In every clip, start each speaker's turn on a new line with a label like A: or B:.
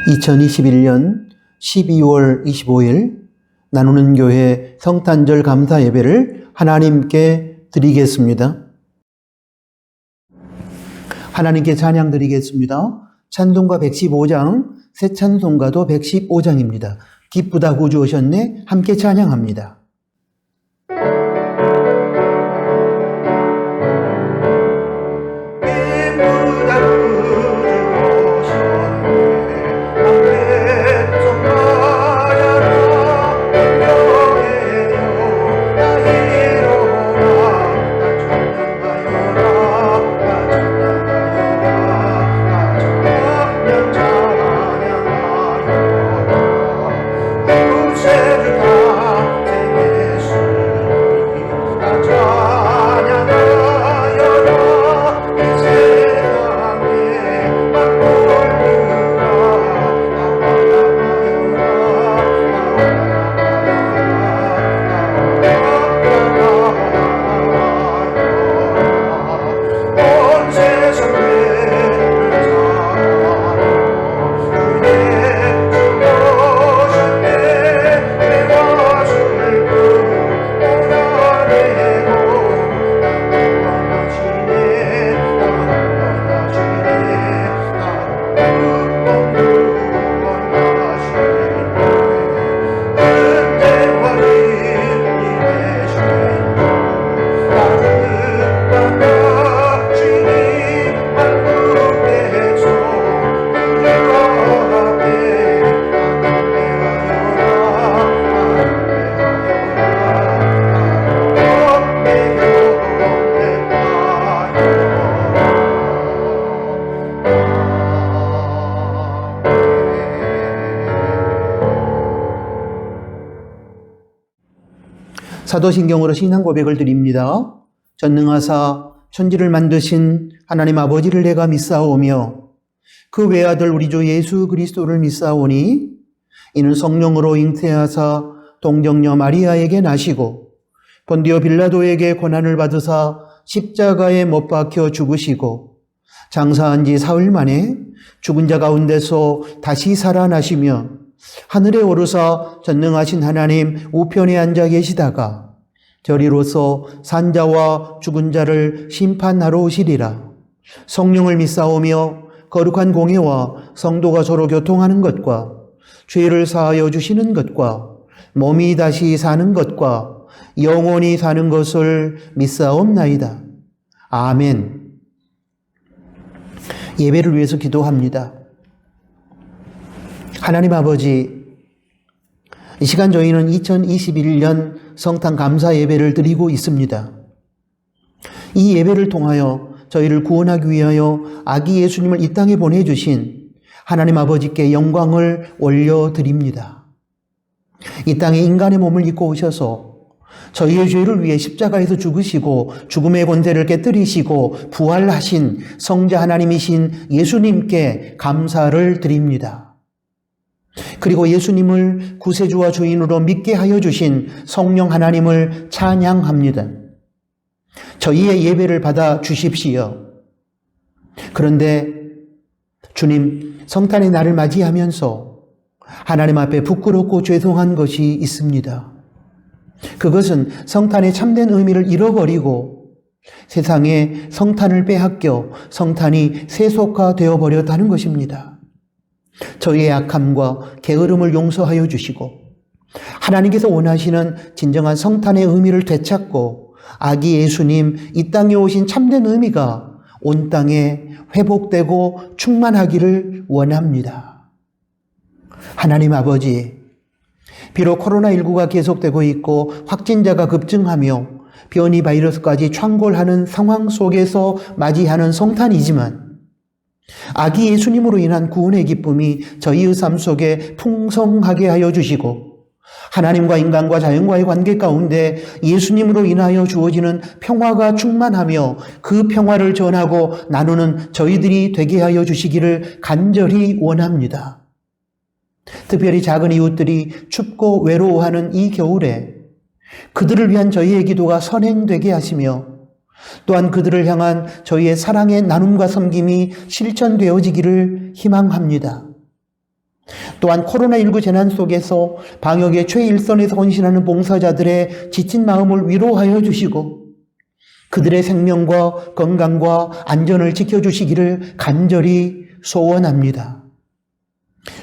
A: 2021년 12월 25일 나누는 교회 성탄절 감사 예배를 하나님께 드리겠습니다. 하나님께 찬양 드리겠습니다. 찬송가 115장, 새 찬송가도 115장입니다. 기쁘다 구주 오셨네, 함께 찬양합니다. 사도신경으로 신앙 고백을 드립니다. 전능하사 천지를 만드신 하나님 아버지를 내가 믿사오며 그 외아들 우리 주 예수 그리스도를 믿사오니 이는 성령으로 잉태하사 동정녀 마리아에게 나시고 본디오 빌라도에게 고난을 받으사 십자가에 못 박혀 죽으시고 장사한 지 사흘 만에 죽은 자 가운데서 다시 살아나시며 하늘에 오르사 전능하신 하나님 우편에 앉아 계시다가 저리로서 산자와 죽은 자를 심판하러 오시리라. 성령을 믿사오며 거룩한 공예와 성도가 서로 교통하는 것과 죄를 사하여 주시는 것과 몸이 다시 사는 것과 영원히 사는 것을 믿사옵나이다. 아멘. 예배를 위해서 기도합니다. 하나님 아버지, 이 시간 저희는 2021년 성탄 감사 예배를 드리고 있습니다. 이 예배를 통하여 저희를 구원하기 위하여 아기 예수님을 이 땅에 보내주신 하나님 아버지께 영광을 올려드립니다. 이 땅에 인간의 몸을 입고 오셔서 저희의 죄를 위해 십자가에서 죽으시고 죽음의 권세를 깨뜨리시고 부활하신 성자 하나님이신 예수님께 감사를 드립니다. 그리고 예수님을 구세주와 주인으로 믿게 하여 주신 성령 하나님을 찬양합니다. 저희의 예배를 받아 주십시오. 그런데 주님, 성탄의 날을 맞이하면서 하나님 앞에 부끄럽고 죄송한 것이 있습니다. 그것은 성탄의 참된 의미를 잃어버리고 세상에 성탄을 빼앗겨 성탄이 세속화되어 버렸다는 것입니다. 저희의 악함과 게으름을 용서하여 주시고 하나님께서 원하시는 진정한 성탄의 의미를 되찾고 아기 예수님 이 땅에 오신 참된 의미가 온 땅에 회복되고 충만하기를 원합니다. 하나님 아버지, 비록 코로나19가 계속되고 있고 확진자가 급증하며 변이 바이러스까지 창궐하는 상황 속에서 맞이하는 성탄이지만 아기 예수님으로 인한 구원의 기쁨이 저희의 삶 속에 풍성하게 하여 주시고 하나님과 인간과 자연과의 관계 가운데 예수님으로 인하여 주어지는 평화가 충만하며 그 평화를 전하고 나누는 저희들이 되게 하여 주시기를 간절히 원합니다. 특별히 작은 이웃들이 춥고 외로워하는 이 겨울에 그들을 위한 저희의 기도가 선행되게 하시며 또한 그들을 향한 저희의 사랑의 나눔과 섬김이 실천되어지기를 희망합니다. 또한 코로나19 재난 속에서 방역의 최일선에서 헌신하는 봉사자들의 지친 마음을 위로하여 주시고 그들의 생명과 건강과 안전을 지켜주시기를 간절히 소원합니다.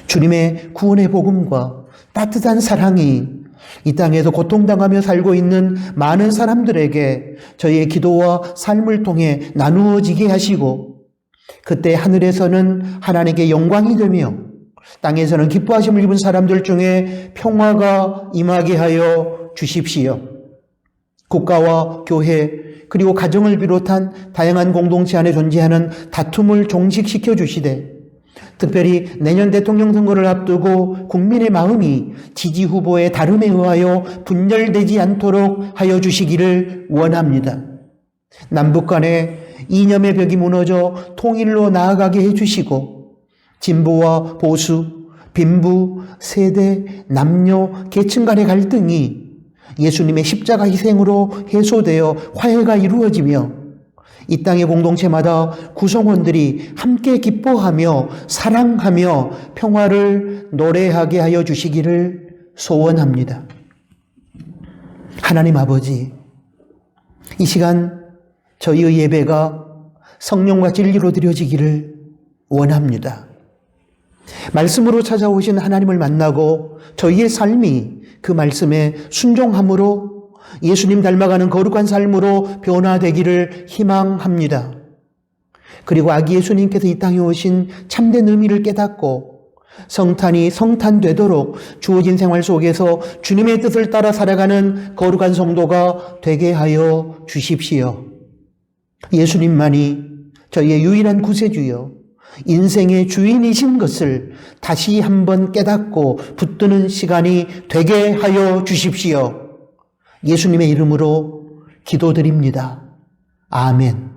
A: 주님의 구원의 복음과 따뜻한 사랑이 이 땅에서 고통당하며 살고 있는 많은 사람들에게 저희의 기도와 삶을 통해 나누어지게 하시고 그때 하늘에서는 하나님께 영광이 되며 땅에서는 기뻐하심을 입은 사람들 중에 평화가 임하게 하여 주십시오. 국가와 교회 그리고 가정을 비롯한 다양한 공동체 안에 존재하는 다툼을 종식시켜 주시되 특별히 내년 대통령 선거를 앞두고 국민의 마음이 지지 후보의 다름에 의하여 분열되지 않도록 하여 주시기를 원합니다. 남북 간의 이념의 벽이 무너져 통일로 나아가게 해주시고 진보와 보수, 빈부, 세대, 남녀, 계층 간의 갈등이 예수님의 십자가 희생으로 해소되어 화해가 이루어지며 이 땅의 공동체마다 구성원들이 함께 기뻐하며 사랑하며 평화를 노래하게 하여 주시기를 소원합니다. 하나님 아버지, 이 시간 저희의 예배가 성령과 진리로 드려지기를 원합니다. 말씀으로 찾아오신 하나님을 만나고 저희의 삶이 그 말씀에 순종함으로 예수님 닮아가는 거룩한 삶으로 변화되기를 희망합니다. 그리고 아기 예수님께서 이 땅에 오신 참된 의미를 깨닫고 성탄이 성탄되도록 주어진 생활 속에서 주님의 뜻을 따라 살아가는 거룩한 성도가 되게 하여 주십시오. 예수님만이 저희의 유일한 구세주여 인생의 주인이신 것을 다시 한번 깨닫고 붙드는 시간이 되게 하여 주십시오. 예수님의 이름으로 기도드립니다. 아멘.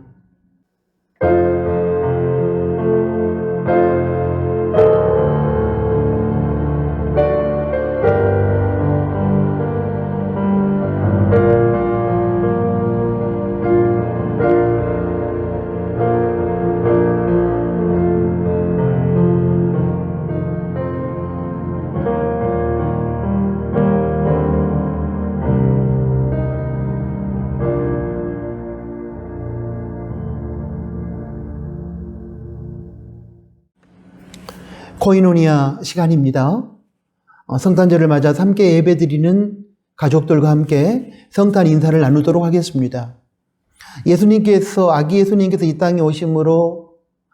A: 코이노니아 시간입니다. 성탄절을 맞아서 함께 예배드리는 가족들과 함께 성탄 인사를 나누도록 하겠습니다. 예수님께서 아기 예수님께서 이 땅에 오심으로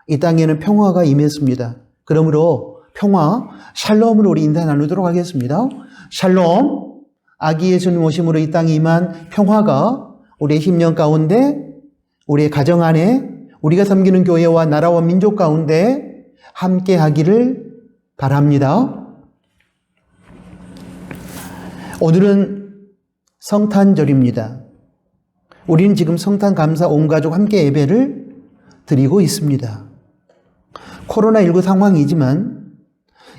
A: 이 땅에는 평화가 임했습니다. 그러므로 평화, 샬롬으로 우리 인사 나누도록 하겠습니다. 샬롬, 아기 예수님 오심으로 이 땅에 임한 평화가 우리의 심령 가운데, 우리의 가정 안에, 우리가 섬기는 교회와 나라와 민족 가운데 함께 하기를 바랍니다. 오늘은 성탄절입니다. 우리는 지금 성탄 감사 온 가족 함께 예배를 드리고 있습니다. 코로나19 상황이지만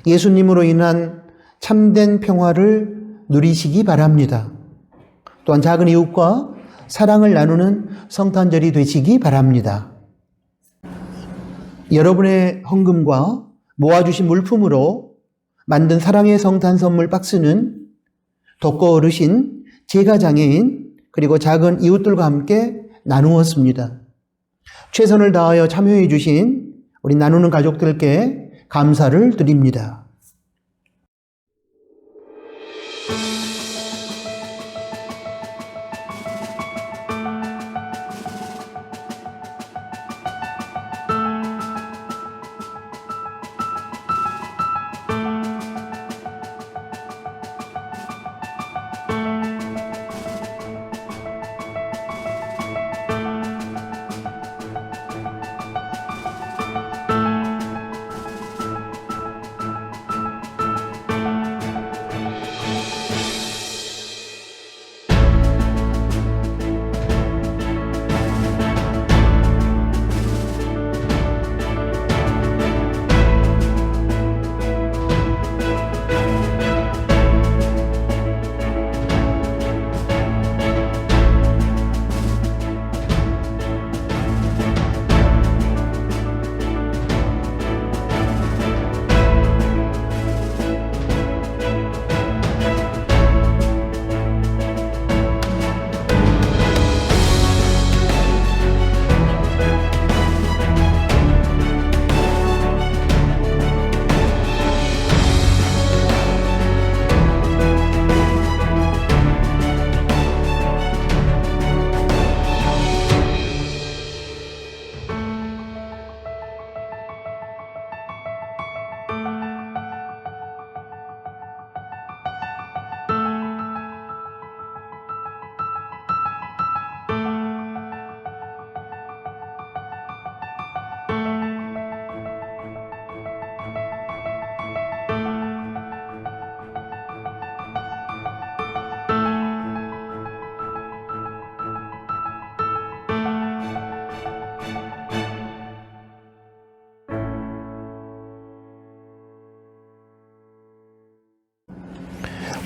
A: 예수님으로 인한 참된 평화를 누리시기 바랍니다. 또한 작은 이웃과 사랑을 나누는 성탄절이 되시기 바랍니다. 여러분의 헌금과 모아주신 물품으로 만든 사랑의 성탄 선물 박스는 독거 어르신, 제가장애인, 그리고 작은 이웃들과 함께 나누었습니다. 최선을 다하여 참여해 주신 우리 나누는 가족들께 감사를 드립니다.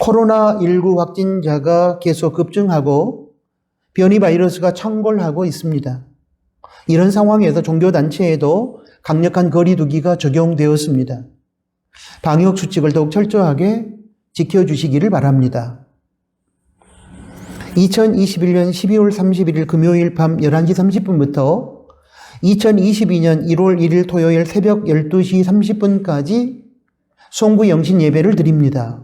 A: 코로나19 확진자가 계속 급증하고 변이 바이러스가 창궐하고 있습니다. 이런 상황에서 종교단체에도 강력한 거리두기가 적용되었습니다. 방역 수칙을 더욱 철저하게 지켜주시기를 바랍니다. 2021년 12월 31일 금요일 밤 11시 30분부터 2022년 1월 1일 토요일 새벽 12시 30분까지 송구 영신 예배를 드립니다.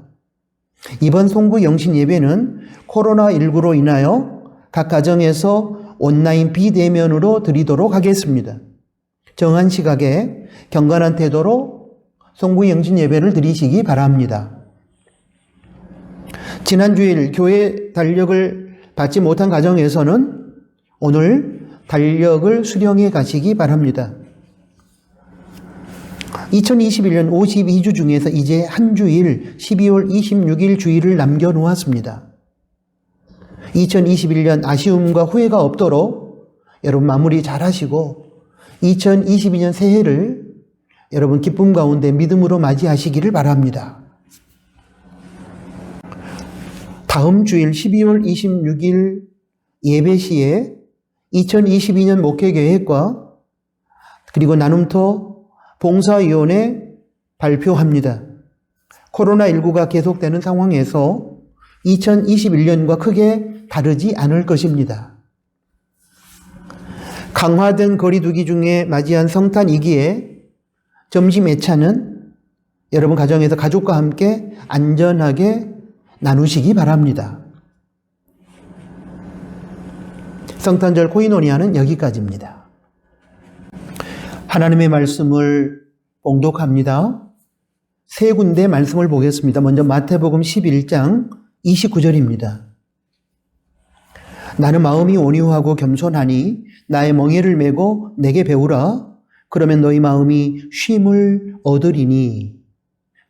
A: 이번 송구 영신 예배는 코로나19로 인하여 각 가정에서 온라인 비대면으로 드리도록 하겠습니다. 정한 시각에 경건한 태도로 송구 영신 예배를 드리시기 바랍니다. 지난 주일 교회 달력을 받지 못한 가정에서는 오늘 달력을 수령해 가시기 바랍니다. 2021년 52주 중에서 이제 한 주일 12월 26일 주일을 남겨놓았습니다. 2021년 아쉬움과 후회가 없도록 여러분 마무리 잘 하시고 2022년 새해를 여러분 기쁨 가운데 믿음으로 맞이하시기를 바랍니다. 다음 주일 12월 26일 예배 시에 2022년 목회계획과 그리고 나눔터 봉사위원회 발표합니다. 코로나19가 계속되는 상황에서 2021년과 크게 다르지 않을 것입니다. 강화된 거리두기 중에 맞이한 성탄이기에 점심 예찬은 여러분 가정에서 가족과 함께 안전하게 나누시기 바랍니다. 성탄절 코이노니아는 여기까지입니다. 하나님의 말씀을 봉독합니다. 세 군데 말씀을 보겠습니다. 먼저 마태복음 11장 29절입니다. 나는 마음이 온유하고 겸손하니 나의 멍에를 메고 내게 배우라. 그러면 너희 마음이 쉼을 얻으리니.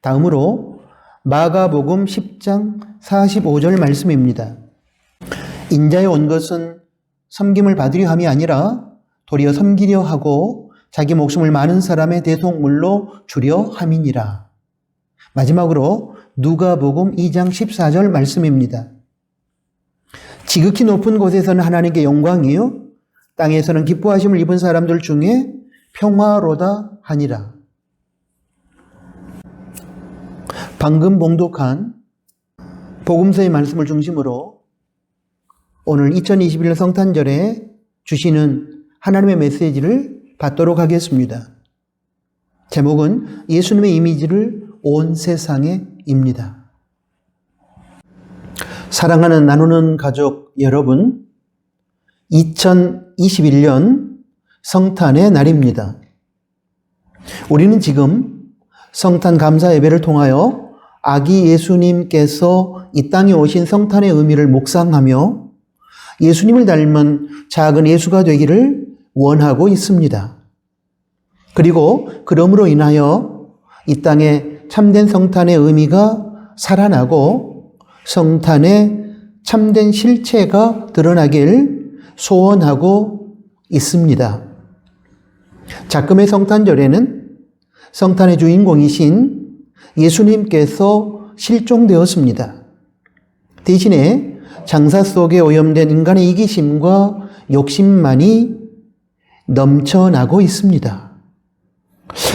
A: 다음으로 마가복음 10장 45절 말씀입니다. 인자에 온 것은 섬김을 받으려 함이 아니라 도리어 섬기려 하고 자기 목숨을 많은 사람의 대속물로 주려 함이니라. 마지막으로 누가복음 2장 14절 말씀입니다. 지극히 높은 곳에서는 하나님께 영광이요 땅에서는 기뻐하심을 입은 사람들 중에 평화로다 하니라. 방금 봉독한 복음서의 말씀을 중심으로 오늘 2021년 성탄절에 주시는 하나님의 메시지를 받도록 하겠습니다. 제목은 예수님의 이미지를 온 세상에입니다. 사랑하는 나누는 가족 여러분, 2021년 성탄의 날입니다. 우리는 지금 성탄 감사 예배를 통하여 아기 예수님께서 이 땅에 오신 성탄의 의미를 묵상하며 예수님을 닮은 작은 예수가 되기를 원하고 있습니다. 그리고 그러므로 인하여 이 땅에 참된 성탄의 의미가 살아나고 성탄의 참된 실체가 드러나길 소원하고 있습니다. 작금의 성탄절에는 성탄의 주인공이신 예수님께서 실종되었습니다. 대신에 장사 속에 오염된 인간의 이기심과 욕심만이 넘쳐나고 있습니다.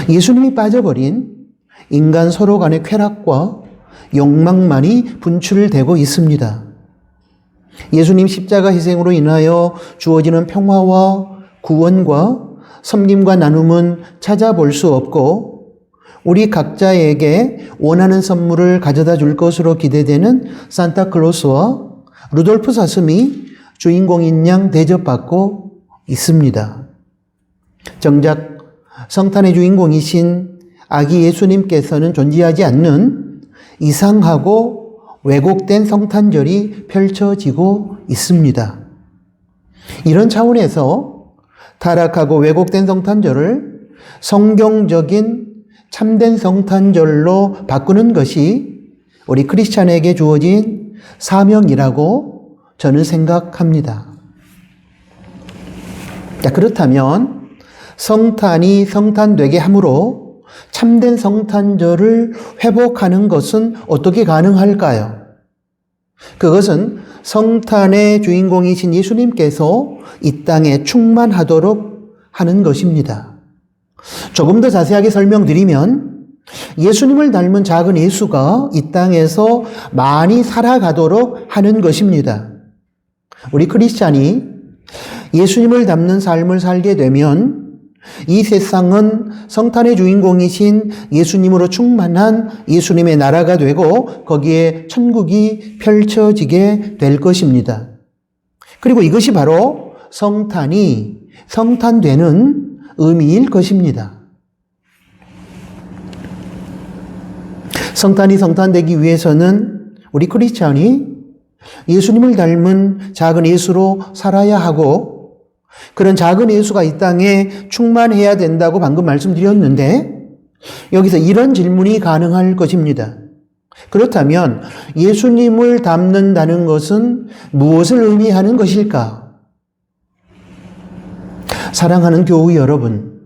A: 예수님이 빠져버린 인간 서로 간의 쾌락과 욕망만이 분출되고 있습니다. 예수님 십자가 희생으로 인하여 주어지는 평화와 구원과 섬김과 나눔은 찾아볼 수 없고 우리 각자에게 원하는 선물을 가져다 줄 것으로 기대되는 산타클로스와 루돌프 사슴이 주인공인 양 대접받고 있습니다. 정작 성탄의 주인공이신 아기 예수님께서는 존재하지 않는 이상하고 왜곡된 성탄절이 펼쳐지고 있습니다. 이런 차원에서 타락하고 왜곡된 성탄절을 성경적인 참된 성탄절로 바꾸는 것이 우리 크리스찬에게 주어진 사명이라고 저는 생각합니다. 그렇다면 성탄이 성탄되게 함으로 참된 성탄절을 회복하는 것은 어떻게 가능할까요? 그것은 성탄의 주인공이신 예수님께서 이 땅에 충만하도록 하는 것입니다. 조금 더 자세하게 설명드리면 예수님을 닮은 작은 예수가 이 땅에서 많이 살아가도록 하는 것입니다. 우리 크리스찬이 예수님을 닮는 삶을 살게 되면 이 세상은 성탄의 주인공이신 예수님으로 충만한 예수님의 나라가 되고 거기에 천국이 펼쳐지게 될 것입니다. 그리고 이것이 바로 성탄되는 의미일 것입니다. 성탄이 성탄되기 위해서는 우리 크리스찬이 예수님을 닮은 작은 예수로 살아야 하고 그런 작은 예수가 이 땅에 충만해야 된다고 방금 말씀드렸는데 여기서 이런 질문이 가능할 것입니다. 그렇다면 예수님을 닮는다는 것은 무엇을 의미하는 것일까? 사랑하는 교우 여러분,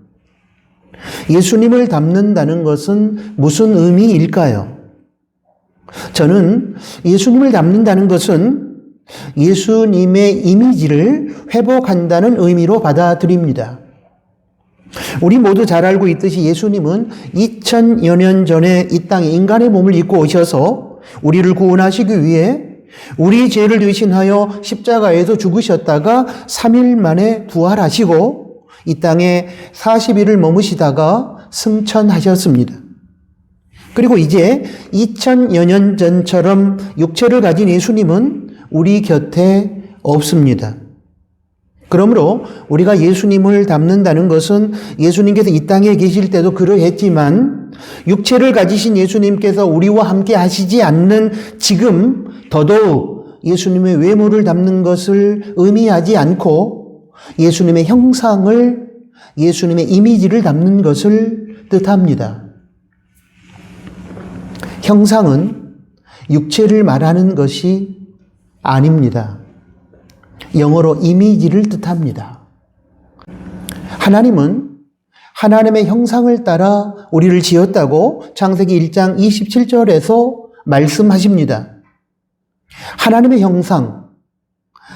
A: 예수님을 닮는다는 것은 무슨 의미일까요? 저는 예수님을 닮는다는 것은 예수님의 이미지를 회복한다는 의미로 받아들입니다. 우리 모두 잘 알고 있듯이 예수님은 2000여 년 전에 이 땅에 인간의 몸을 입고 오셔서 우리를 구원하시기 위해 우리 죄를 대신하여 십자가에서 죽으셨다가 3일 만에 부활하시고 이 땅에 40일을 머무시다가 승천하셨습니다. 그리고 이제 2000여 년 전처럼 육체를 가진 예수님은 우리 곁에 없습니다. 그러므로 우리가 예수님을 닮는다는 것은 예수님께서 이 땅에 계실 때도 그러했지만 육체를 가지신 예수님께서 우리와 함께 하시지 않는 지금 더더욱 예수님의 외모를 닮는 것을 의미하지 않고 예수님의 형상을, 예수님의 이미지를 담는 것을 뜻합니다. 형상은 육체를 말하는 것이 아닙니다. 영어로 이미지를 뜻합니다. 하나님은 하나님의 형상을 따라 우리를 지었다고 창세기 1장 27절에서 말씀하십니다. 하나님의 형상,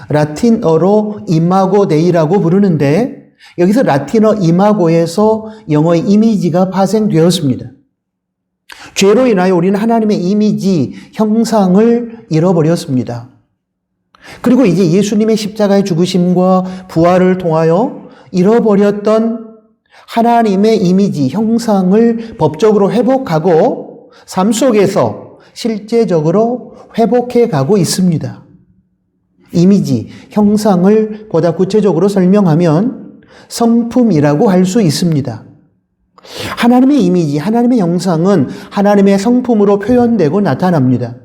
A: 라틴어로 이마고 데이라고 부르는데 여기서 라틴어 이마고에서 영어의 이미지가 파생되었습니다. 죄로 인하여 우리는 하나님의 이미지, 형상을 잃어버렸습니다. 그리고 이제 예수님의 십자가의 죽으심과 부활을 통하여 잃어버렸던 하나님의 이미지, 형상을 법적으로 회복하고 삶 속에서 실제적으로 회복해 가고 있습니다. 이미지, 형상을 보다 구체적으로 설명하면 성품이라고 할 수 있습니다. 하나님의 이미지, 하나님의 형상은 하나님의 성품으로 표현되고 나타납니다.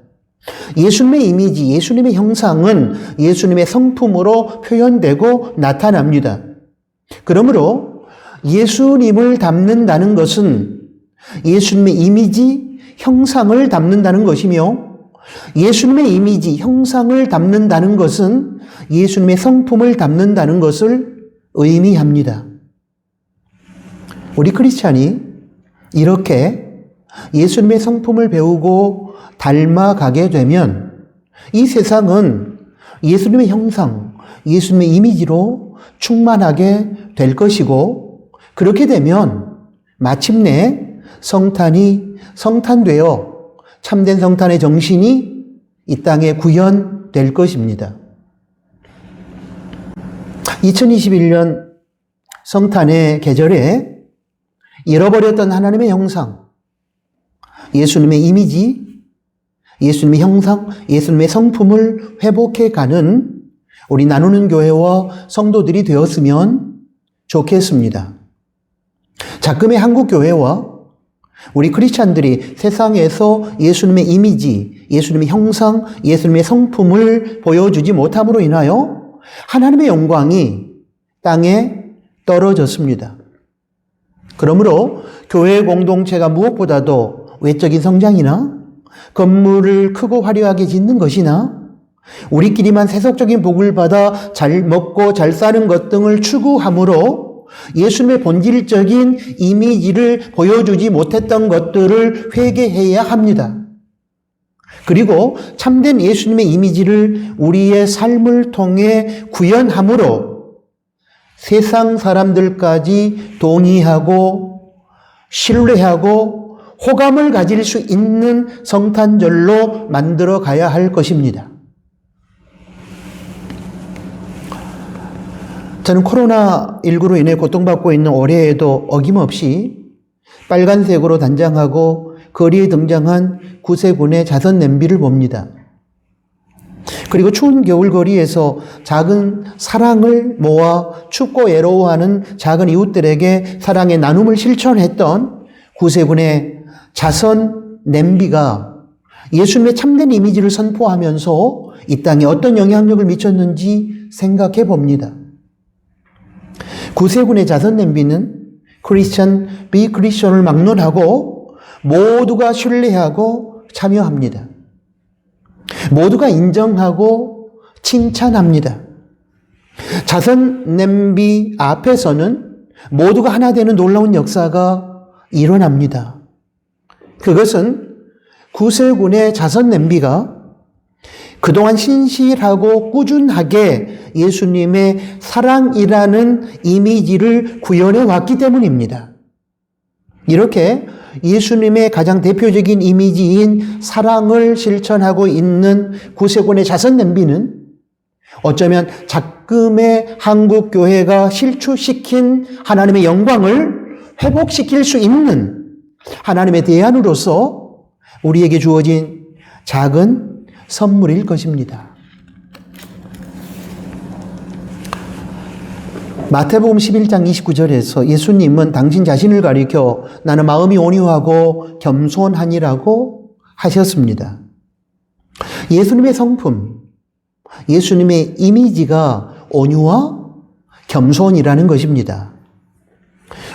A: 예수님의 이미지, 예수님의 형상은 예수님의 성품으로 표현되고 나타납니다. 그러므로 예수님을 닮는다는 것은 예수님의 이미지, 형상을 닮는다는 것이며 예수님의 이미지, 형상을 닮는다는 것은 예수님의 성품을 닮는다는 것을 의미합니다. 우리 크리스찬이 이렇게 예수님의 성품을 배우고 닮아가게 되면 이 세상은 예수님의 형상, 예수님의 이미지로 충만하게 될 것이고 그렇게 되면 마침내 성탄이 성탄되어 참된 성탄의 정신이 이 땅에 구현될 것입니다. 2021년 성탄의 계절에 잃어버렸던 하나님의 형상, 예수님의 이미지, 예수님의 형상, 예수님의 성품을 회복해가는 우리 나누는 교회와 성도들이 되었으면 좋겠습니다. 작금의 한국 교회와 우리 크리스찬들이 세상에서 예수님의 이미지, 예수님의 형상, 예수님의 성품을 보여주지 못함으로 인하여 하나님의 영광이 땅에 떨어졌습니다. 그러므로 교회 공동체가 무엇보다도 외적인 성장이나 건물을 크고 화려하게 짓는 것이나 우리끼리만 세속적인 복을 받아 잘 먹고 잘 사는 것 등을 추구함으로 예수님의 본질적인 이미지를 보여주지 못했던 것들을 회개해야 합니다. 그리고 참된 예수님의 이미지를 우리의 삶을 통해 구현함으로 세상 사람들까지 동의하고 신뢰하고 호감을 가질 수 있는 성탄절로 만들어 가야 할 것입니다. 저는 코로나19로 인해 고통받고 있는 올해에도 어김없이 빨간색으로 단장하고 거리에 등장한 구세군의 자선 냄비를 봅니다. 그리고 추운 겨울 거리에서 작은 사랑을 모아 춥고 애로워하는 작은 이웃들에게 사랑의 나눔을 실천했던 구세군의 자선 냄비가 예수님의 참된 이미지를 선포하면서 이 땅에 어떤 영향력을 미쳤는지 생각해 봅니다. 구세군의 자선 냄비는 크리스천, 비크리스천을 막론하고 모두가 신뢰하고 참여합니다. 모두가 인정하고 칭찬합니다. 자선 냄비 앞에서는 모두가 하나 되는 놀라운 역사가 일어납니다. 그것은 구세군의 자선 냄비가 그동안 신실하고 꾸준하게 예수님의 사랑이라는 이미지를 구현해 왔기 때문입니다. 이렇게 예수님의 가장 대표적인 이미지인 사랑을 실천하고 있는 구세군의 자선 냄비는 어쩌면 작금의 한국 교회가 실추시킨 하나님의 영광을 회복시킬 수 있는 하나님의 대안으로서 우리에게 주어진 작은 선물일 것입니다. 마태복음 11장 29절에서 예수님은 당신 자신을 가리켜 나는 마음이 온유하고 겸손하니라고 하셨습니다. 예수님의 성품, 예수님의 이미지가 온유와 겸손이라는 것입니다.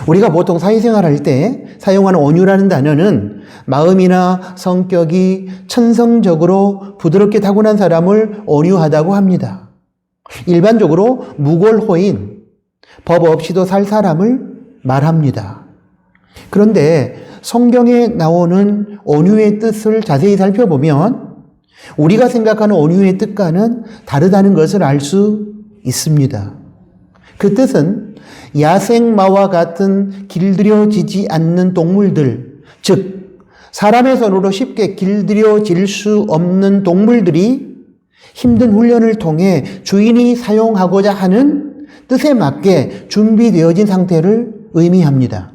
A: 우리가 보통 사회생활할 때 사용하는 온유라는 단어는 마음이나 성격이 천성적으로 부드럽게 타고난 사람을 온유하다고 합니다. 일반적으로 무골호인, 법 없이도 살 사람을 말합니다. 그런데 성경에 나오는 온유의 뜻을 자세히 살펴보면 우리가 생각하는 온유의 뜻과는 다르다는 것을 알 수 있습니다. 그 뜻은 야생마와 같은 길들여지지 않는 동물들, 즉 사람의 손으로 쉽게 길들여질 수 없는 동물들이 힘든 훈련을 통해 주인이 사용하고자 하는 뜻에 맞게 준비되어진 상태를 의미합니다.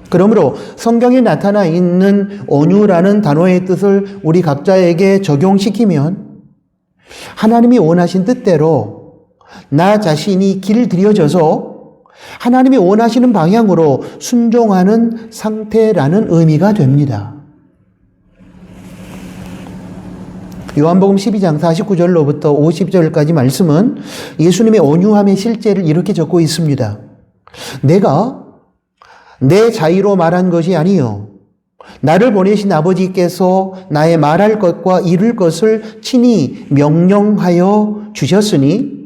A: 그러므로 성경에 나타나 있는 온유라는 단어의 뜻을 우리 각자에게 적용시키면 하나님이 원하신 뜻대로 나 자신이 길들여져서 하나님이 원하시는 방향으로 순종하는 상태라는 의미가 됩니다. 요한복음 12장 49절로부터 50절까지 말씀은 예수님의 온유함의 실제를 이렇게 적고 있습니다. 내가 내 자의로 말한 것이 아니요 나를 보내신 아버지께서 나의 말할 것과 이룰 것을 친히 명령하여 주셨으니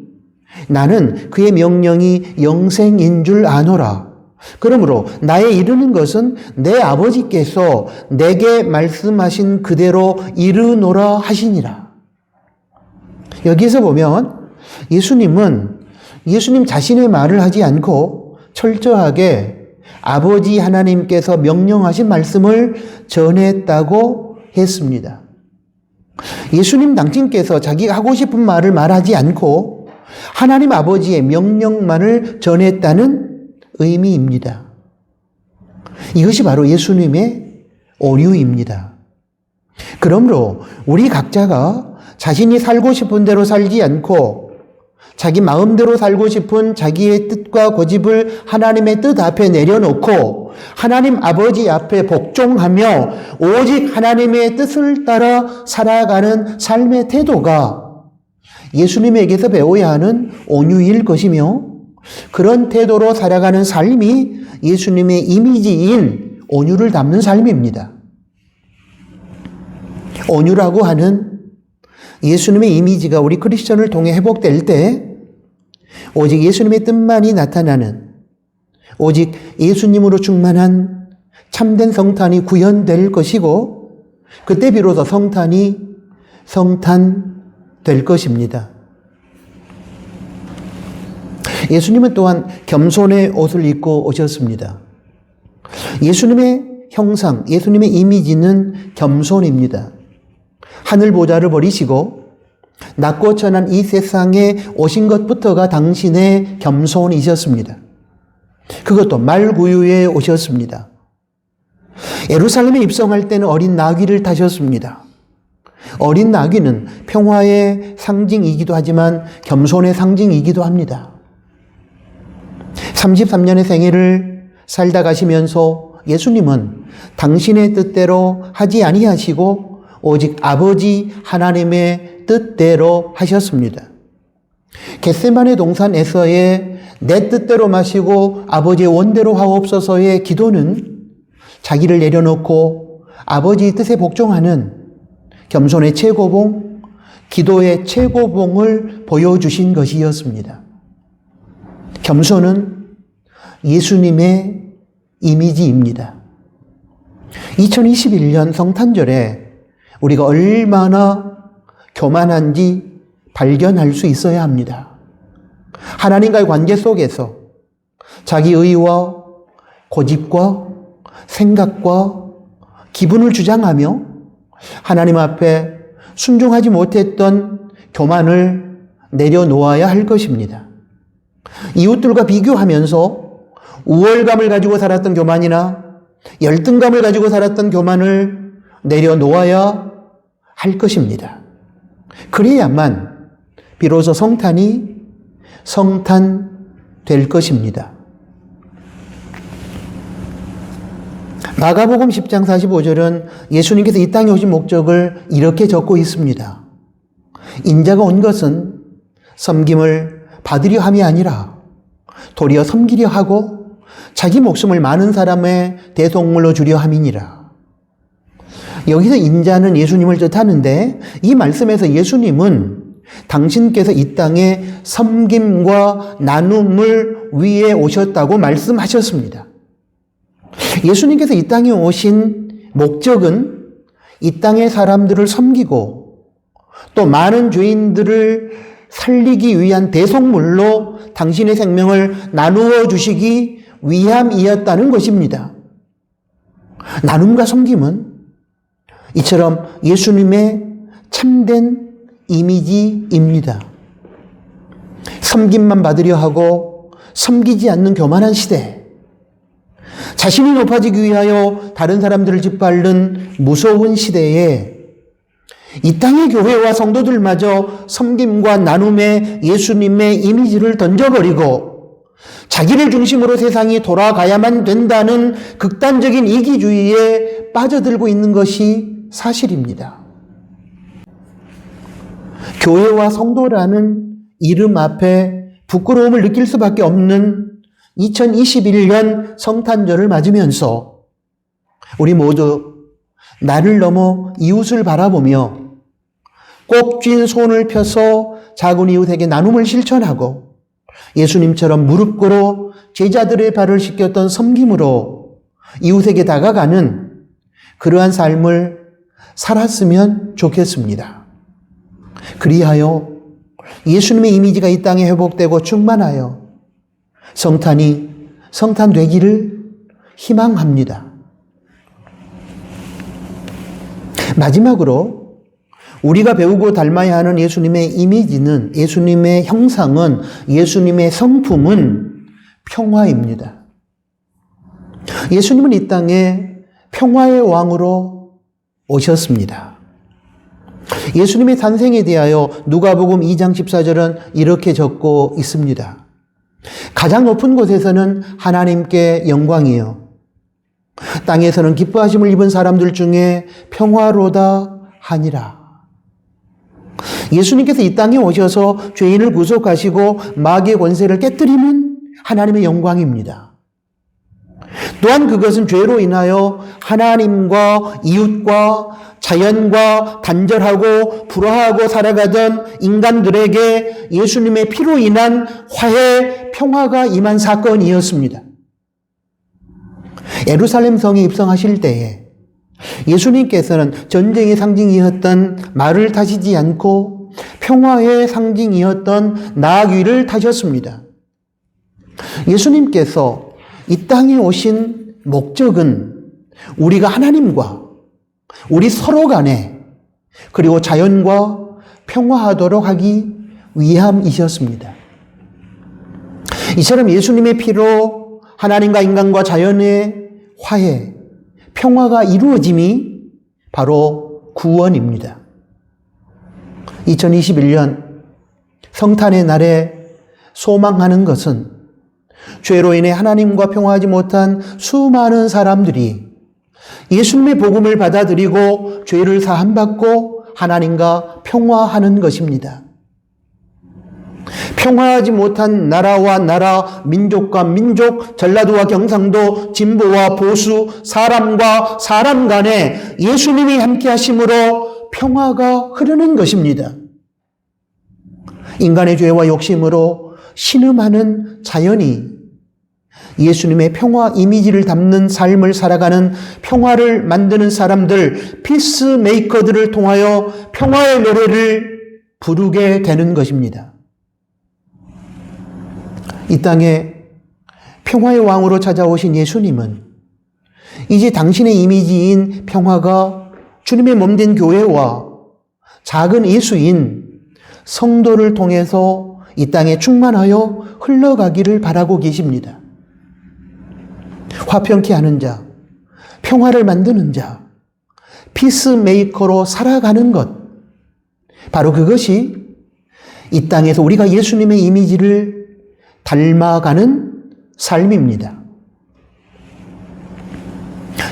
A: 나는 그의 명령이 영생인 줄 아노라. 그러므로 나의 이루는 것은 내 아버지께서 내게 말씀하신 그대로 이르노라 하시니라. 여기에서 보면 예수님은 예수님 자신의 말을 하지 않고 철저하게 아버지 하나님께서 명령하신 말씀을 전했다고 했습니다. 예수님 당신께서 자기가 하고 싶은 말을 말하지 않고 하나님 아버지의 명령만을 전했다는 의미입니다. 이것이 바로 예수님의 온유입니다. 그러므로 우리 각자가 자신이 살고 싶은 대로 살지 않고 자기 마음대로 살고 싶은 자기의 뜻과 고집을 하나님의 뜻 앞에 내려놓고 하나님 아버지 앞에 복종하며 오직 하나님의 뜻을 따라 살아가는 삶의 태도가 예수님에게서 배워야 하는 온유일 것이며 그런 태도로 살아가는 삶이 예수님의 이미지인 온유를 담는 삶입니다. 온유라고 하는 예수님의 이미지가 우리 크리스천을 통해 회복될 때 오직 예수님의 뜻만이 나타나는 오직 예수님으로 충만한 참된 성탄이 구현될 것이고 그때 비로소 성탄이 성탄될 것입니다. 예수님은 또한 겸손의 옷을 입고 오셨습니다. 예수님의 형상, 예수님의 이미지는 겸손입니다. 하늘 보좌를 버리시고 낮고 천한 이 세상에 오신 것부터가 당신의 겸손이셨습니다. 그것도 말구유에 오셨습니다. 예루살렘에 입성할 때는 어린 나귀를 타셨습니다. 어린 나귀는 평화의 상징이기도 하지만 겸손의 상징이기도 합니다. 33년의 생애를 살다 가시면서 예수님은 당신의 뜻대로 하지 아니하시고 오직 아버지 하나님의 뜻대로 하셨습니다. 겟세마네 동산에서의 내 뜻대로 마시고 아버지의 원대로 하옵소서의 기도는 자기를 내려놓고 아버지의 뜻에 복종하는 겸손의 최고봉, 기도의 최고봉을 보여주신 것이었습니다. 겸손은 예수님의 이미지입니다. 2021년 성탄절에 우리가 얼마나 교만한지 발견할 수 있어야 합니다. 하나님과의 관계 속에서 자기 의와 고집과 생각과 기분을 주장하며 하나님 앞에 순종하지 못했던 교만을 내려놓아야 할 것입니다. 이웃들과 비교하면서 우월감을 가지고 살았던 교만이나 열등감을 가지고 살았던 교만을 내려놓아야 할 것입니다. 그래야만 비로소 성탄이 성탄될 것입니다. 마가복음 10장 45절은 예수님께서 이 땅에 오신 목적을 이렇게 적고 있습니다. 인자가 온 것은 섬김을 받으려 함이 아니라 도리어 섬기려 하고 자기 목숨을 많은 사람의 대속물로 주려 함이니라. 여기서 인자는 예수님을 뜻하는데 이 말씀에서 예수님은 당신께서 이 땅에 섬김과 나눔을 위해 오셨다고 말씀하셨습니다. 예수님께서 이 땅에 오신 목적은 이 땅의 사람들을 섬기고 또 많은 죄인들을 살리기 위한 대속물로 당신의 생명을 나누어 주시기 위함이었다는 것입니다. 나눔과 섬김은 이처럼 예수님의 참된 이미지입니다. 섬김만 받으려 하고 섬기지 않는 교만한 시대, 자신이 높아지기 위하여 다른 사람들을 짓밟는 무서운 시대에 이 땅의 교회와 성도들마저 섬김과 나눔의 예수님의 이미지를 던져버리고 자기를 중심으로 세상이 돌아가야만 된다는 극단적인 이기주의에 빠져들고 있는 것이 사실입니다. 교회와 성도라는 이름 앞에 부끄러움을 느낄 수밖에 없는 2021년 성탄절을 맞으면서 우리 모두 나를 넘어 이웃을 바라보며 꼭 쥔 손을 펴서 작은 이웃에게 나눔을 실천하고 예수님처럼 무릎 꿇어 제자들의 발을 씻겼던 섬김으로 이웃에게 다가가는 그러한 삶을 살았으면 좋겠습니다. 그리하여 예수님의 이미지가 이 땅에 회복되고 충만하여 성탄이 성탄되기를 희망합니다. 마지막으로 우리가 배우고 닮아야 하는 예수님의 이미지는, 예수님의 형상은, 예수님의 성품은 평화입니다. 예수님은 이 땅에 평화의 왕으로 오셨습니다. 예수님의 탄생에 대하여 누가복음 2장 14절은 이렇게 적고 있습니다. 가장 높은 곳에서는 하나님께 영광이요, 땅에서는 기뻐하심을 입은 사람들 중에 평화로다 하니라. 예수님께서 이 땅에 오셔서 죄인을 구속하시고 마귀의 권세를 깨뜨리는 하나님의 영광입니다. 또한 그것은 죄로 인하여 하나님과 이웃과 자연과 단절하고 불화하고 살아가던 인간들에게 예수님의 피로 인한 화해, 평화가 임한 사건이었습니다. 예루살렘 성에 입성하실 때에 예수님께서는 전쟁의 상징이었던 말을 타시지 않고 평화의 상징이었던 나귀를 타셨습니다. 예수님께서 이 땅에 오신 목적은 우리가 하나님과 우리 서로 간에 그리고 자연과 평화하도록 하기 위함이셨습니다. 이처럼 예수님의 피로 하나님과 인간과 자연의 화해, 평화가 이루어짐이 바로 구원입니다. 2021년 성탄의 날에 소망하는 것은 죄로 인해 하나님과 평화하지 못한 수많은 사람들이 예수님의 복음을 받아들이고 죄를 사함받고 하나님과 평화하는 것입니다. 평화하지 못한 나라와 나라, 민족과 민족, 전라도와 경상도, 진보와 보수, 사람과 사람 간에 예수님이 함께 하심으로 평화가 흐르는 것입니다. 인간의 죄와 욕심으로 신음하는 자연이 예수님의 평화 이미지를 담는 삶을 살아가는 평화를 만드는 사람들, 피스메이커들을 통하여 평화의 노래를 부르게 되는 것입니다. 이 땅에 평화의 왕으로 찾아오신 예수님은 이제 당신의 이미지인 평화가 주님의 몸된 교회와 작은 예수인 성도를 통해서 이 땅에 충만하여 흘러가기를 바라고 계십니다. 화평케 하는 자, 평화를 만드는 자, 피스메이커로 살아가는 것, 바로 그것이 이 땅에서 우리가 예수님의 이미지를 닮아가는 삶입니다.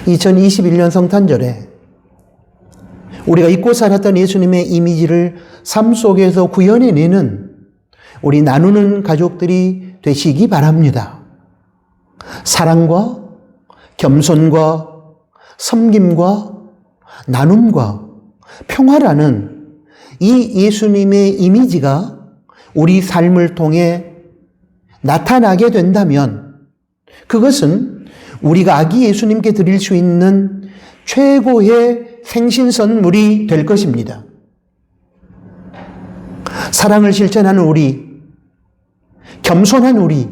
A: 2021년 성탄절에 우리가 잊고 살았던 예수님의 이미지를 삶 속에서 구현해내는 우리 나누는 가족들이 되시기 바랍니다. 사랑과 겸손과 섬김과 나눔과 평화라는 이 예수님의 이미지가 우리 삶을 통해 나타나게 된다면 그것은 우리가 아기 예수님께 드릴 수 있는 최고의 생신 선물이 될 것입니다. 사랑을 실천하는 우리, 겸손한 우리,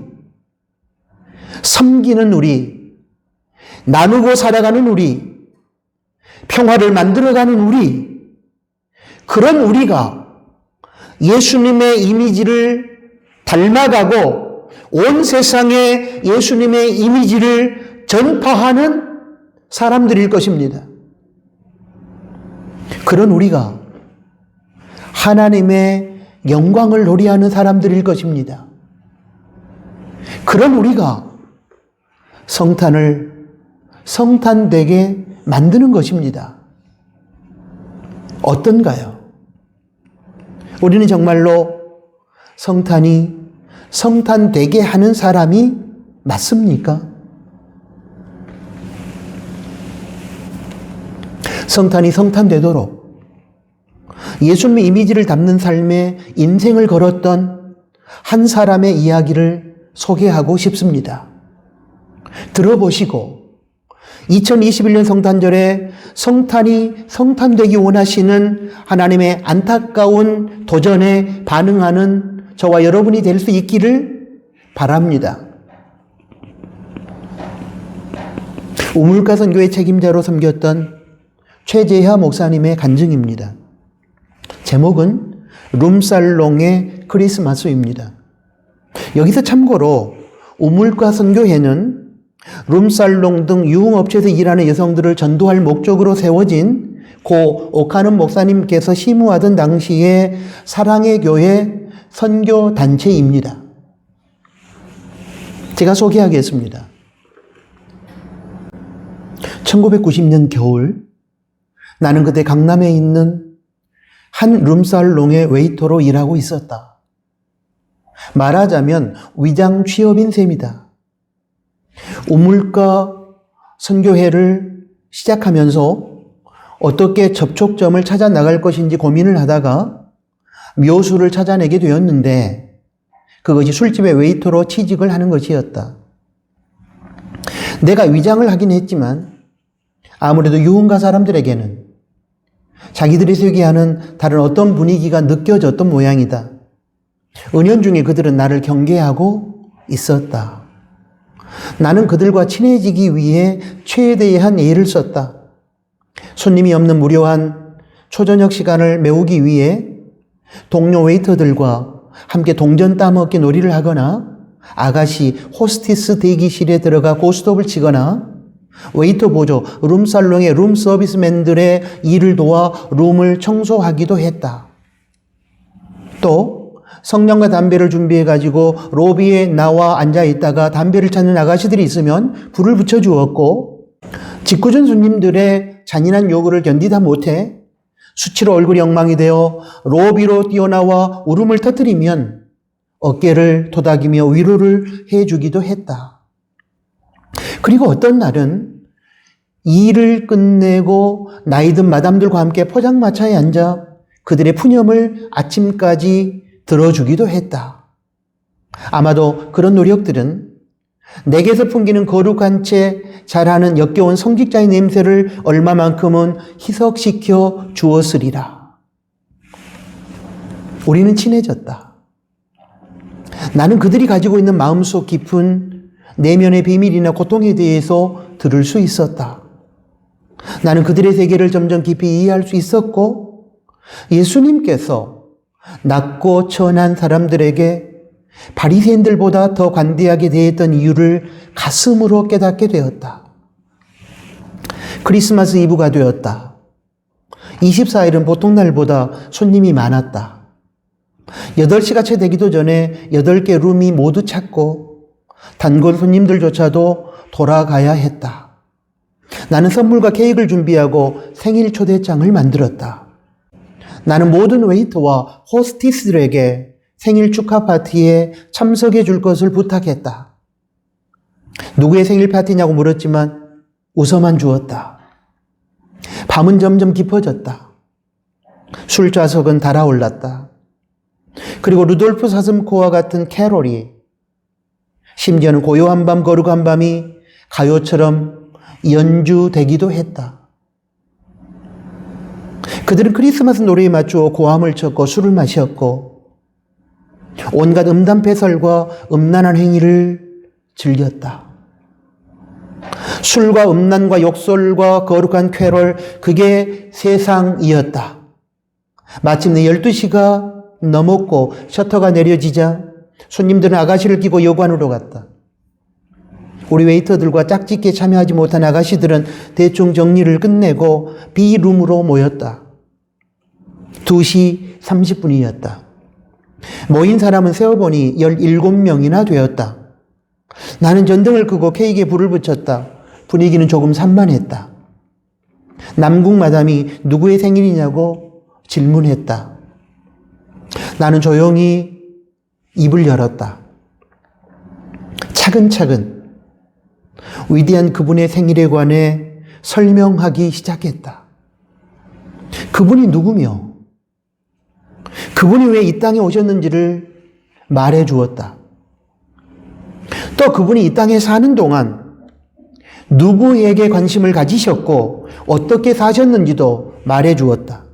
A: 섬기는 우리, 나누고 살아가는 우리, 평화를 만들어가는 우리, 그런 우리가 예수님의 이미지를 닮아가고 온 세상에 예수님의 이미지를 전파하는 사람들일 것입니다. 그런 우리가 하나님의 영광을 노래하는 사람들일 것입니다. 그런 우리가 성탄을 성탄되게 만드는 것입니다. 어떤가요? 우리는 정말로 성탄이 성탄되게 하는 사람이 맞습니까? 성탄이 성탄되도록 예수님의 이미지를 담는 삶에 인생을 걸었던 한 사람의 이야기를 소개하고 싶습니다. 들어보시고 2021년 성탄절에 성탄이 성탄되기 원하시는 하나님의 안타까운 도전에 반응하는 저와 여러분이 될 수 있기를 바랍니다. 우물가 선교의 책임자로 섬겼던 최재하 목사님의 간증입니다. 제목은 룸살롱의 크리스마스입니다. 여기서 참고로 우물가 선교회는 룸살롱 등 유흥업체에서 일하는 여성들을 전도할 목적으로 세워진 고 오카는 목사님께서 심우하던 당시의 사랑의 교회 선교 단체입니다. 제가 소개하겠습니다. 1990년 겨울 나는 그때 강남에 있는 한 룸살롱의 웨이터로 일하고 있었다. 말하자면 위장 취업인 셈이다. 우물가 선교회를 시작하면서 어떻게 접촉점을 찾아 나갈 것인지 고민을 하다가 묘수를 찾아내게 되었는데 그것이 술집의 웨이터로 취직을 하는 것이었다. 내가 위장을 하긴 했지만 아무래도 유흥가 사람들에게는 자기들이 소개하는 다른 어떤 분위기가 느껴졌던 모양이다. 은연중에 그들은 나를 경계하고 있었다. 나는 그들과 친해지기 위해 최대한 애를 썼다. 손님이 없는 무료한 초저녁 시간을 메우기 위해 동료 웨이터들과 함께 동전 따먹기 놀이를 하거나 아가씨 호스티스 대기실에 들어가 고스톱을 치거나 웨이터 보조, 룸살롱의 룸 서비스맨들의 일을 도와 룸을 청소하기도 했다. 또 성냥과 담배를 준비해가지고 로비에 나와 앉아있다가 담배를 찾는 아가씨들이 있으면 불을 붙여주었고, 직구준 손님들의 잔인한 요구를 견디다 못해 수치로 얼굴이 엉망이 되어 로비로 뛰어나와 울음을 터뜨리면 어깨를 토닥이며 위로를 해주기도 했다. 그리고 어떤 날은 일을 끝내고 나이든 마담들과 함께 포장마차에 앉아 그들의 푸념을 아침까지 들어주기도 했다. 아마도 그런 노력들은 내게서 풍기는 거룩한 채 잘하는 역겨운 성직자의 냄새를 얼마만큼은 희석시켜 주었으리라. 우리는 친해졌다. 나는 그들이 가지고 있는 마음속 깊은 내면의 비밀이나 고통에 대해서 들을 수 있었다. 나는 그들의 세계를 점점 깊이 이해할 수 있었고, 예수님께서 낮고 천한 사람들에게 바리새인들보다 더 관대하게 대했던 이유를 가슴으로 깨닫게 되었다. 크리스마스 이브가 되었다. 24일은 보통 날보다 손님이 많았다. 8시가 채 되기도 전에 8개 룸이 모두 찼고 단골 손님들조차도 돌아가야 했다. 나는 선물과 케이크를 준비하고 생일 초대장을 만들었다. 나는 모든 웨이터와 호스티스들에게 생일 축하 파티에 참석해 줄 것을 부탁했다. 누구의 생일 파티냐고 물었지만 웃어만 주었다. 밤은 점점 깊어졌다. 술좌석은 달아올랐다. 그리고 루돌프 사슴코와 같은 캐롤이, 심지어는 고요한 밤 거룩한 밤이 가요처럼 연주되기도 했다. 그들은 크리스마스 노래에 맞추어 고함을 쳤고 술을 마셨고 온갖 음담패설과 음란한 행위를 즐겼다. 술과 음란과 욕설과 거룩한 쾌롤, 그게 세상이었다. 마침내 12시가 넘었고 셔터가 내려지자 손님들은 아가씨를 끼고 여관으로 갔다. 우리 웨이터들과 짝짓기에 참여하지 못한 아가씨들은 대충 정리를 끝내고 B룸으로 모였다. 2시 30분이었다. 모인 사람은 세어보니 17명이나 되었다. 나는 전등을 끄고 케이크에 불을 붙였다. 분위기는 조금 산만했다. 남궁 마담이 누구의 생일이냐고 질문했다. 나는 조용히 입을 열었다. 차근차근 위대한 그분의 생일에 관해 설명하기 시작했다. 그분이 누구며 그분이 왜 이 땅에 오셨는지를 말해 주었다. 또 그분이 이 땅에 사는 동안 누구에게 관심을 가지셨고 어떻게 사셨는지도 말해 주었다.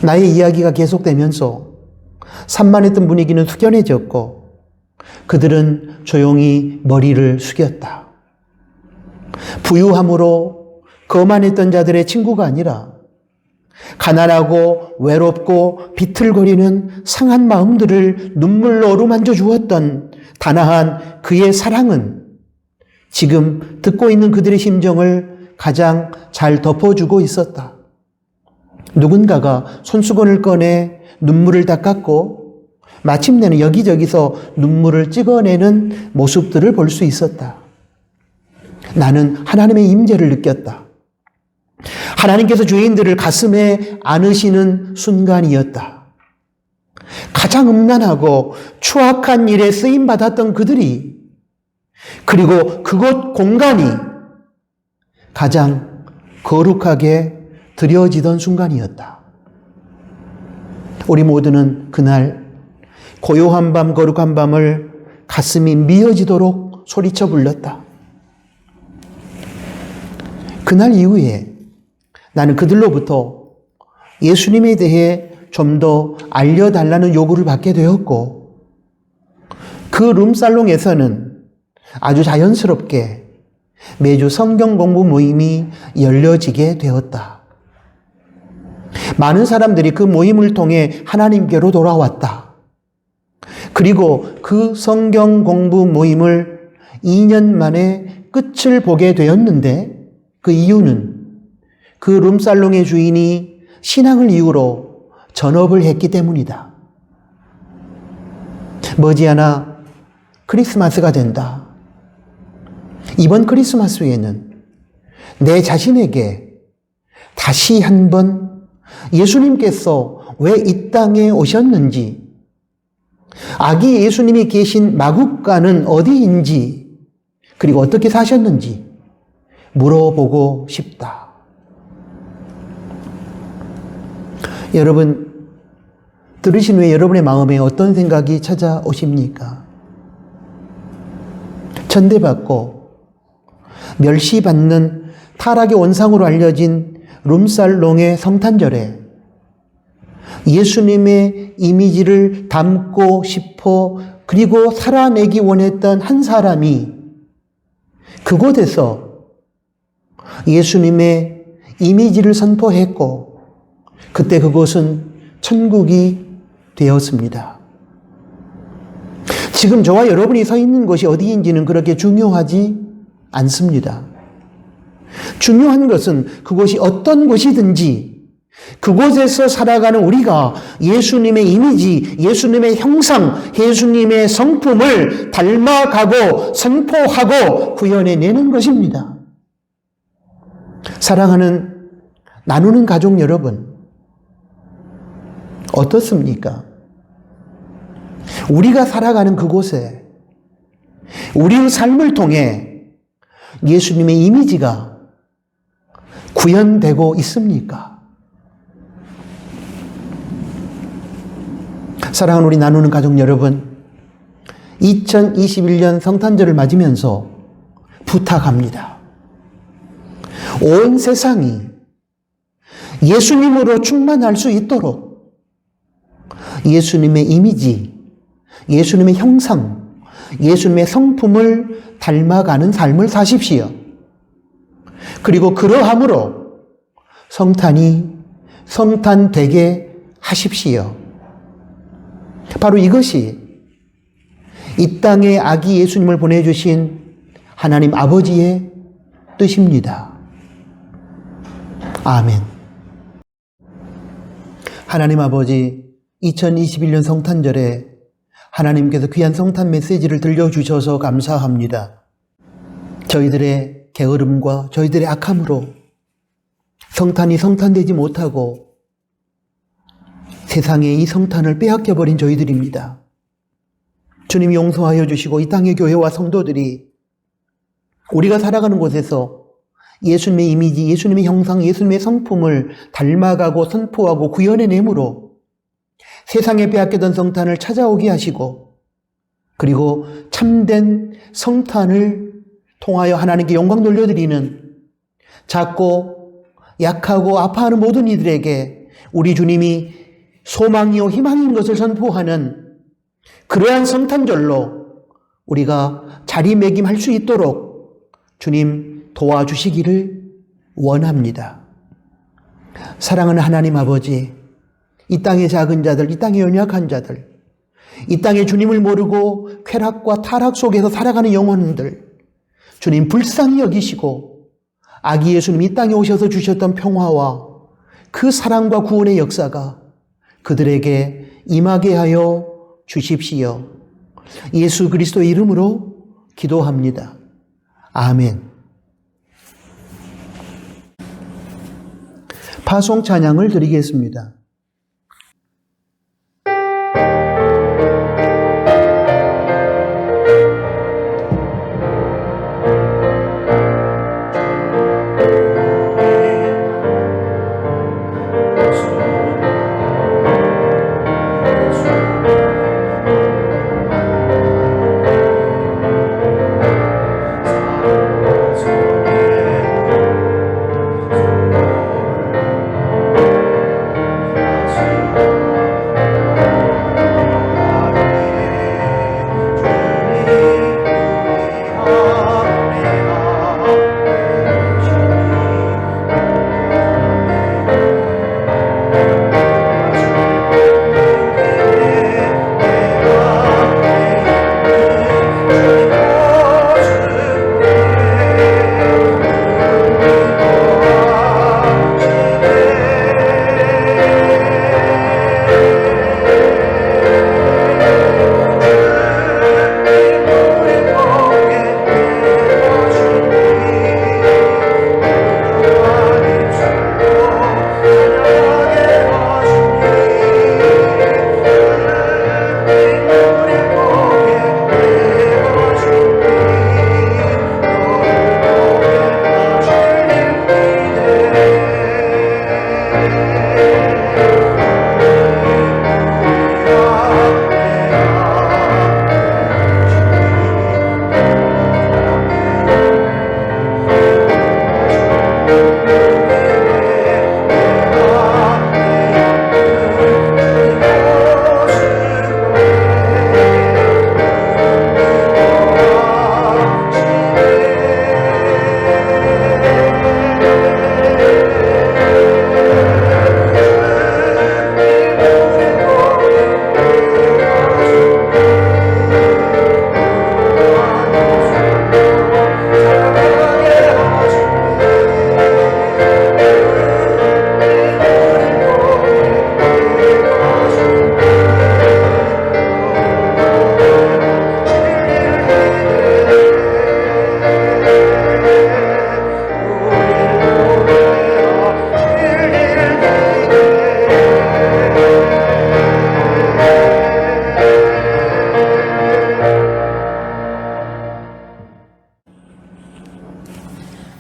A: 나의 이야기가 계속되면서 산만했던 분위기는 숙연해졌고 그들은 조용히 머리를 숙였다. 부유함으로 거만했던 자들의 친구가 아니라 가난하고 외롭고 비틀거리는 상한 마음들을 눈물로 어루만져 주었던 단아한 그의 사랑은 지금 듣고 있는 그들의 심정을 가장 잘 덮어주고 있었다. 누군가가 손수건을 꺼내 눈물을 닦았고 마침내는 여기저기서 눈물을 찍어내는 모습들을 볼 수 있었다. 나는 하나님의 임재를 느꼈다. 하나님께서 죄인들을 가슴에 안으시는 순간이었다. 가장 음란하고 추악한 일에 쓰임받았던 그들이, 그리고 그곳 공간이 가장 거룩하게 드려지던 순간이었다. 우리 모두는 그날 고요한 밤 거룩한 밤을 가슴이 미어지도록 소리쳐 불렀다. 그날 이후에 나는 그들로부터 예수님에 대해 좀 더 알려달라는 요구를 받게 되었고, 그 룸살롱에서는 아주 자연스럽게 매주 성경 공부 모임이 열려지게 되었다. 많은 사람들이 그 모임을 통해 하나님께로 돌아왔다. 그리고 그 성경 공부 모임을 2년 만에 끝을 보게 되었는데, 그 이유는 그 룸살롱의 주인이 신앙을 이유로 전업을 했기 때문이다. 머지않아 크리스마스가 된다. 이번 크리스마스에는 내 자신에게 다시 한번 예수님께서 왜 이 땅에 오셨는지, 아기 예수님이 계신 마국간은 어디인지, 그리고 어떻게 사셨는지 물어보고 싶다. 여러분, 들으신 후에 여러분의 마음에 어떤 생각이 찾아오십니까? 천대받고 멸시받는 타락의 원상으로 알려진 룸살롱의 성탄절에 예수님의 이미지를 담고 싶어 그리고 살아내기 원했던 한 사람이 그곳에서 예수님의 이미지를 선포했고, 그때 그곳은 천국이 되었습니다. 지금 저와 여러분이 서 있는 곳이 어디인지는 그렇게 중요하지 않습니다. 중요한 것은 그곳이 어떤 곳이든지 그곳에서 살아가는 우리가 예수님의 이미지, 예수님의 형상, 예수님의 성품을 닮아가고 선포하고 구현해내는 것입니다. 사랑하는 나누는 가족 여러분, 어떻습니까? 우리가 살아가는 그곳에 우리의 삶을 통해 예수님의 이미지가 구현되고 있습니까? 사랑하는 우리 나누는 가족 여러분, 2021년 성탄절을 맞으면서 부탁합니다. 온 세상이 예수님으로 충만할 수 있도록 예수님의 이미지, 예수님의 형상, 예수님의 성품을 닮아가는 삶을 사십시오. 그리고 그러함으로 성탄이 성탄되게 하십시오. 바로 이것이 이 땅에 아기 예수님을 보내주신 하나님 아버지의 뜻입니다. 아멘. 하나님 아버지, 2021년 성탄절에 하나님께서 귀한 성탄 메시지를 들려주셔서 감사합니다. 저희들의 게으름과 저희들의 악함으로 성탄이 성탄되지 못하고 세상에 이 성탄을 빼앗겨버린 저희들입니다. 주님 용서하여 주시고 이 땅의 교회와 성도들이 우리가 살아가는 곳에서 예수님의 이미지, 예수님의 형상, 예수님의 성품을 닮아가고 선포하고 구현해내므로 세상에 빼앗기던 성탄을 찾아오게 하시고, 그리고 참된 성탄을 통하여 하나님께 영광 돌려드리는 작고 약하고 아파하는 모든 이들에게 우리 주님이 소망이요 희망인 것을 선포하는 그러한 성탄절로 우리가 자리매김할 수 있도록 주님 도와주시기를 원합니다. 사랑하는 하나님 아버지, 이 땅의 작은 자들, 이 땅의 연약한 자들, 이 땅에 주님을 모르고 쾌락과 타락 속에서 살아가는 영혼들, 주님 불쌍히 여기시고 아기 예수님 이 땅에 오셔서 주셨던 평화와 그 사랑과 구원의 역사가 그들에게 임하게 하여 주십시오. 예수 그리스도의 이름으로 기도합니다. 아멘. 파송 찬양을 드리겠습니다.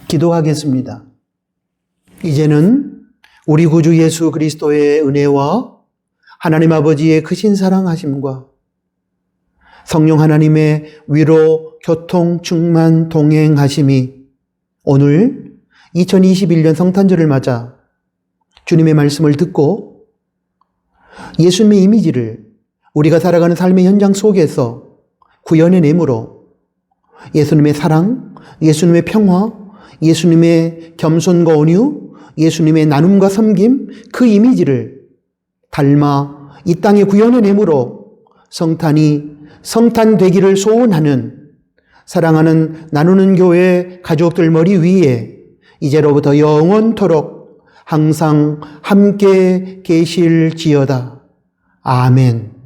A: 기도하겠습니다. 이제는 우리 구주 예수 그리스도의 은혜와 하나님 아버지의 크신 사랑하심과 성령 하나님의 위로, 교통, 충만, 동행하심이 오늘 2021년 성탄절을 맞아 주님의 말씀을 듣고 예수님의 이미지를 우리가 살아가는 삶의 현장 속에서 구현해내므로 예수님의 사랑, 예수님의 평화, 예수님의 겸손과 온유, 예수님의 나눔과 섬김, 그 이미지를 닮아 이 땅에 구현해내므로 성탄이 성탄되기를 소원하는 사랑하는 나누는 교회 가족들 머리 위에 이제로부터 영원토록 항상 함께 계실지어다. 아멘.